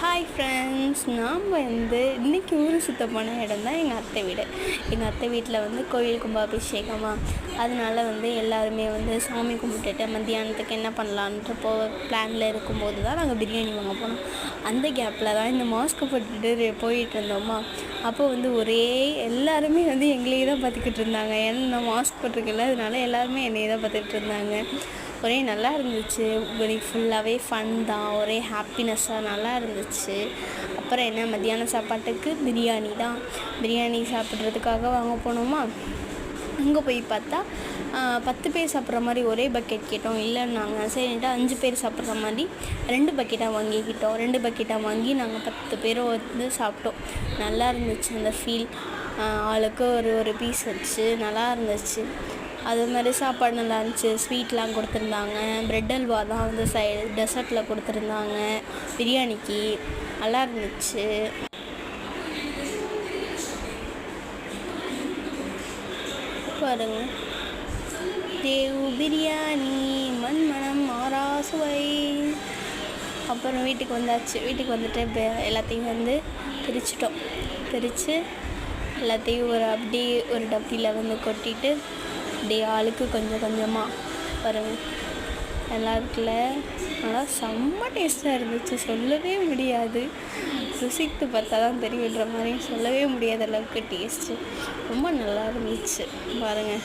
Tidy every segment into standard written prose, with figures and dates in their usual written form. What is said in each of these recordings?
Hi friends, நாம் இன்றைக்கி ஊர் சுத்த போன இடம் தான் எங்கள் அத்தை வீடு. எங்கள் அத்தை வீட்டில் கோயில் கும்பாபிஷேகமாக, அதனால் எல்லாருமே சாமி கும்பிட்டுட்டு மத்தியானத்துக்கு என்ன பண்ணலான்ட்டு பிளானில் இருக்கும்போது தான் நாங்கள் பிரியாணி வாங்க போனோம். அந்த கேப்பில் தான் இந்த மாஸ்க்கு போட்டுட்டு போயிட்டு இருந்தோமா, அப்போ எல்லாருமே எங்களையே தான் பார்த்துக்கிட்டு இருந்தாங்க. ஏன்னா நான் மாஸ்க் போட்டிருக்கல, அதனால எல்லாருமே என்னையே தான் பார்த்துக்கிட்டு இருந்தாங்க. ஒரே நல்லா இருந்துச்சு. ஒரே ஃபுல்லாகவே ஃபன் தான், ஒரே ஹாப்பினஸ்ஸாக நல்லா இருந்துச்சு. அப்புறம் என்ன, மத்தியான சாப்பாட்டுக்கு பிரியாணி தான். பிரியாணி சாப்பிட்றதுக்காக வாங்க போனோமா, அங்கே போய் பார்த்தா 10 பேர் சாப்பிட்ற மாதிரி ஒரே பக்கெட் கேட்டோம். இல்லைன்னாங்க. சரின்ட்டு 5 பேர் சாப்பிட்ற மாதிரி 2 பக்கெட்டாக வாங்கிக்கிட்டோம். 2 பக்கெட்டாக வாங்கி நாங்கள் 10 பேரும் சாப்பிட்டோம். நல்லா இருந்துச்சு அந்த ஃபீல். ஆளுக்கு ஒரு பீஸ் வச்சு நல்லா இருந்துச்சு. அது மாதிரி சாப்பாடு நல்லா இருந்துச்சு. ஸ்வீட்லாம் கொடுத்துருந்தாங்க. ப்ரெட் அல்வா தான் டெசர்ட்டில் கொடுத்துருந்தாங்க. பிரியாணிக்கு நல்லா இருந்துச்சு. பாருங்க, தேவு பிரியாணி மண்மணம் மாறா சுவை. அப்புறம் வீட்டுக்கு வந்தாச்சு. வீட்டுக்கு வந்துட்டு எல்லாத்தையும் பிரிச்சிட்டோம். பிரித்து எல்லாத்தையும் அப்படியே ஒரு டப்பியில் கொட்டிட்டு அப்படியே ஆளுக்கு கொஞ்சம் கொஞ்சமாக பாருங்கள். நல்லா இருக்குல்ல, நல்லா செம்ம டேஸ்ட்டாக இருந்துச்சு. சொல்லவே முடியாது. ருசித்து பார்த்தா தான் தெரியுன்ற மாதிரி சொல்லவே முடியாத அளவுக்கு டேஸ்ட்டு ரொம்ப நல்லா இருந்துச்சு. பாருங்கள்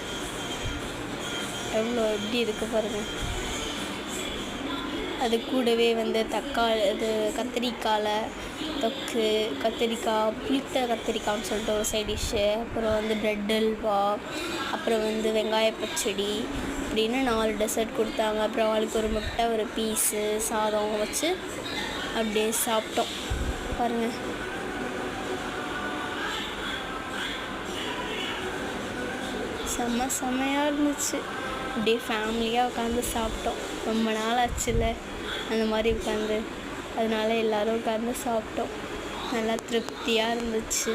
எப்படி இருக்குது பாருங்கள். அது கூடவே தக்காளி கத்திரிக்காயில் தொக்கு, கத்திரிக்காய் புளித்த கத்திரிக்காய்னு சொல்லிட்டு ஒரு சைட் டிஷ்ஷு, அப்புறம் ப்ரெட் அல்வா, அப்புறம் வெங்காய பச்சடி அப்படின்னு 4 டெசர்ட் கொடுத்தாங்க. அப்புறம் ஆளுக்கு ஒரு முட்டை, ஒரு பீஸு சாதம் வச்சு அப்படியே சாப்பிட்டோம். பாருங்கள், செம்மையாக இருந்துச்சு. அப்படியே ஃபேமிலியாக உட்காந்து சாப்பிட்டோம். ரொம்ப நாள் ஆச்சுல்ல அந்த மாதிரி உட்காந்து, அதனால எல்லோரும் உட்காந்து சாப்பிட்டோம். நல்லா திருப்தியாக இருந்துச்சு.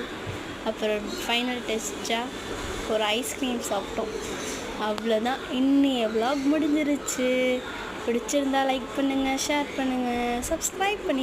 அப்புறம் ஃபைனல் டெஸ்ட்டாக ஒரு ஐஸ்கிரீம் சாப்பிட்டோம். அவ்வளோதான். இன்னைய vlog முடிஞ்சிருச்சு. பிடிச்சிருந்தா லைக் பண்ணுங்கள், ஷேர் பண்ணுங்கள், சப்ஸ்கிரைப் பண்ணி